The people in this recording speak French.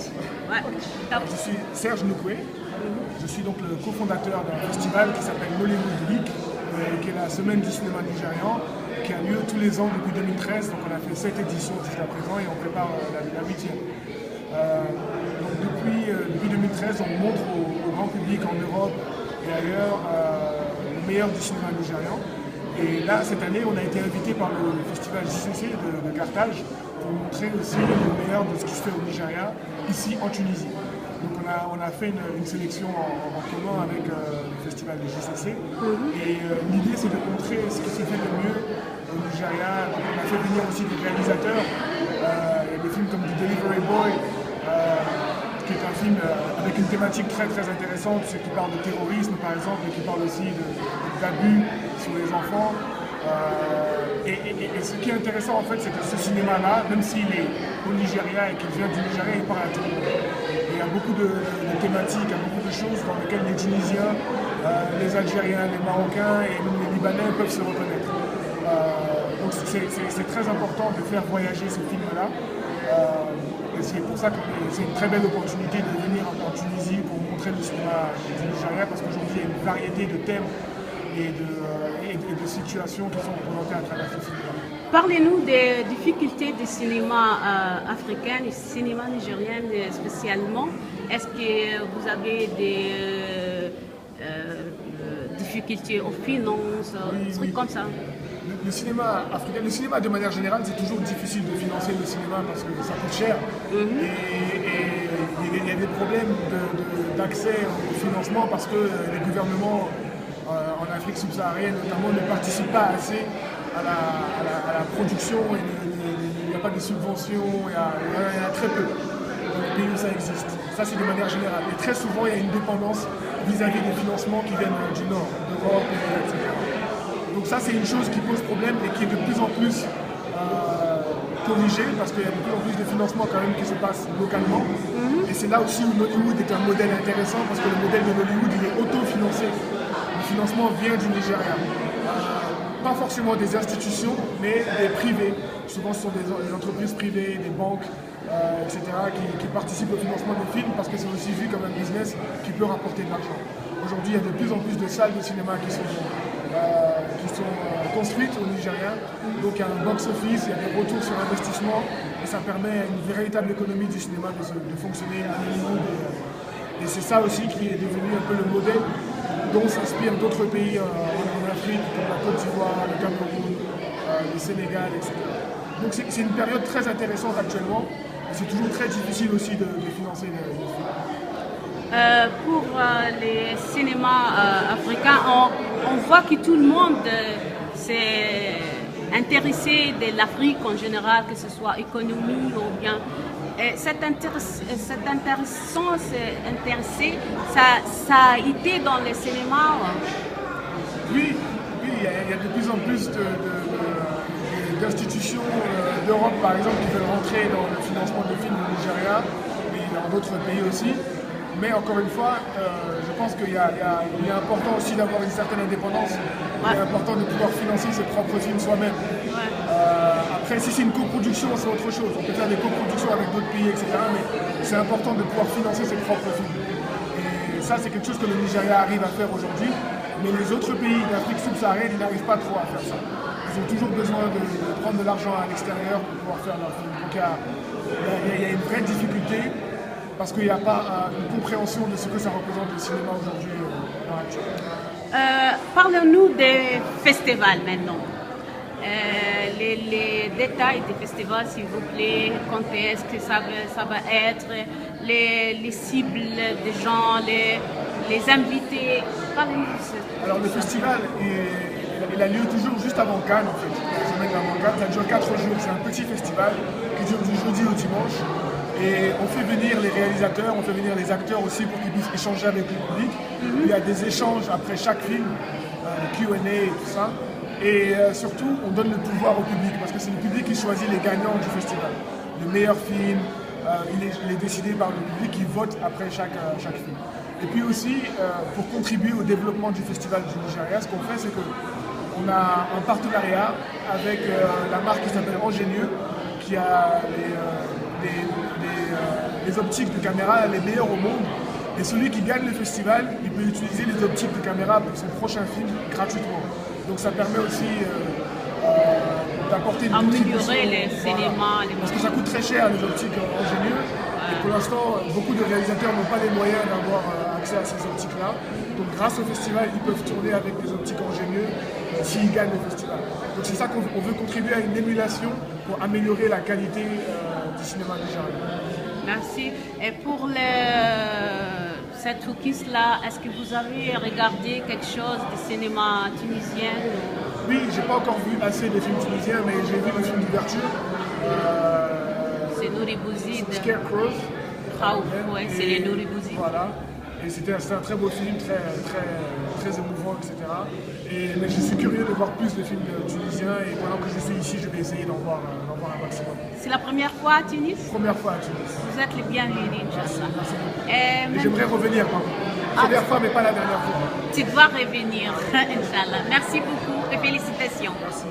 présence. Ouais, top. Je suis Serge Noukoué. Je suis donc le cofondateur d'un festival qui s'appelle Nollywood Week, qui est la semaine du cinéma nigérian, qui a lieu tous les ans depuis 2013. Donc on a fait 7 éditions jusqu'à présent et on prépare la 8e. Donc depuis 2013, on montre au grand public en Europe et ailleurs le meilleur du cinéma nigérian. Et là, cette année, on a été invité par le festival JCC de Carthage pour montrer aussi le meilleur de ce qui se fait au Nigeria, ici en Tunisie. Donc on a fait une sélection en commun avec le festival de JCC. Et l'idée, c'est de montrer ce qui se fait de mieux au Nigeria. Donc, on a fait venir aussi des réalisateurs. Il y a des films comme The Delivery Boy, qui est un film avec une thématique très très intéressante, qui parle de terrorisme par exemple, et qui parle aussi d'abus sur les enfants. Et ce qui est intéressant en fait, c'est que ce cinéma-là, même s'il est au Nigeria et qu'il vient du Nigeria, il parle à tout le monde. Et il y a beaucoup de thématiques, il y a beaucoup de choses dans lesquelles les Tunisiens, les Algériens, les Marocains et même les Libanais peuvent se reconnaître. Donc c'est très important de faire voyager ce film-là. Et c'est pour ça que c'est une très belle opportunité de venir en Tunisie pour montrer le cinéma du Nigeria, parce qu'aujourd'hui il y a une variété de thèmes et de situations qui sont représentées à travers ce cinéma. Parlez-nous des difficultés du cinéma africain et du cinéma nigérien spécialement. Est-ce que vous avez des difficultés aux finances, des trucs comme ça? Le cinéma africain, le cinéma de manière générale, c'est toujours difficile de financer le cinéma parce que ça coûte cher. Et il y a des problèmes d'accès au financement parce que les gouvernements en Afrique subsaharienne notamment ne participent pas assez à la production, il n'y a pas de subventions, il y en a très peu dans les pays où ça existe. Ça c'est de manière générale. Et très souvent il y a une dépendance vis-à-vis des financements qui viennent du Nord, d'Europe, etc. Donc ça c'est une chose qui pose problème et qui est de plus en plus corrigée parce qu'il y a de plus en plus de financements quand même qui se passent localement. Et c'est là aussi où Nollywood est un modèle intéressant parce que le modèle de Nollywood il est autofinancé. Le financement vient du Nigeria. Pas forcément des institutions, mais des privés. Souvent ce sont des entreprises privées, des banques, etc. qui participent au financement des films parce que c'est aussi vu comme un business qui peut rapporter de l'argent. Aujourd'hui, il y a de plus en plus de salles de cinéma qui sont construites au Nigeria. Donc il y a un box-office, il y a des retours sur investissement et ça permet à une véritable économie du cinéma de fonctionner à Hollywood. Et c'est ça aussi qui est devenu un peu le modèle dont s'inspirent d'autres pays en Afrique, comme la Côte d'Ivoire, le Cameroun, le Sénégal, etc. Donc c'est une période très intéressante actuellement, et c'est toujours très difficile aussi de financer les films. Pour les cinémas africains, on voit que tout le monde s'est intéressé de l'Afrique en général, que ce soit économie ou bien. Cette intéressé, ça a été dans les cinémas. Oui, il y a de plus en plus d'institutions d'Europe, par exemple, qui veulent rentrer dans le financement de films au Nigeria et dans d'autres pays aussi. Mais encore une fois, je pense qu'il est important aussi d'avoir une certaine indépendance. Il est important de pouvoir financer ses propres films soi-même. Après, si c'est une coproduction, c'est autre chose. On peut faire des coproductions avec d'autres pays, etc. Mais c'est important de pouvoir financer ses propres films. Et ça, c'est quelque chose que le Nigeria arrive à faire aujourd'hui. Mais les autres pays d'Afrique subsaharienne, ils n'arrivent pas trop à faire ça. Ils ont toujours besoin de prendre de l'argent à l'extérieur pour pouvoir faire leur film. Donc il y a une vraie difficulté parce qu'il n'y a pas une compréhension de ce que ça représente le cinéma aujourd'hui. Parlons-nous des festivals maintenant. Les détails des festivals, s'il vous plaît, quand est-ce que ça va être, les cibles des gens, les invités. Parlez-nous de ça. Alors le festival, il a lieu toujours juste avant Cannes en fait. La semaine avant Cannes, ça dure 4 jours. C'est un petit festival qui dure du jeudi au dimanche. Et on fait venir les réalisateurs, on fait venir les acteurs aussi pour qu'ils puissent échanger avec le public. Il y a des échanges après chaque film, Q&A et tout ça. Et surtout, on donne le pouvoir au public parce que c'est le public qui choisit les gagnants du festival. Le meilleur film, il est décidé par le public qui vote après chaque film. Et puis aussi, pour contribuer au développement du festival du Nigeria, ce qu'on fait, c'est qu'on a un partenariat avec la marque qui s'appelle Ingénieux, qui a les optiques de caméra les meilleures au monde. Et celui qui gagne le festival, il peut utiliser les optiques de caméra pour son prochain film gratuitement. Donc ça permet aussi d'apporter une améliorer les cinémas. Voilà. Parce que ça coûte très cher les optiques ingénieux. Et pour l'instant, beaucoup de réalisateurs n'ont pas les moyens d'avoir accès à ces optiques-là. Donc grâce au festival, ils peuvent tourner avec des optiques ingénieux s'ils gagnent le festival. Donc c'est ça qu'on veut contribuer à une émulation pour améliorer la qualité du cinéma nigérien. Merci. Et pour cette focus-là, est-ce que vous avez regardé quelque chose du cinéma tunisien? Oui, j'ai pas encore vu assez de films tunisiens, mais j'ai vu des films d'ouverture. C'est Nouri Bouzid. Scarecrow. Ouais, c'est les Nouri Bouzid. Voilà. Et c'était un très beau film, très émouvant, etc. Mais je suis curieux de voir plus de films tunisiens et pendant que je suis ici, je vais essayer d'en voir un maximum. C'est la première fois à Tunis? Première fois à Tunis. Vous êtes les bienvenus, Inch'Allah. Et j'aimerais revenir, par contre. Première fois, mais pas la dernière fois. Tu dois revenir, Inch'Allah. Merci beaucoup et félicitations. Merci.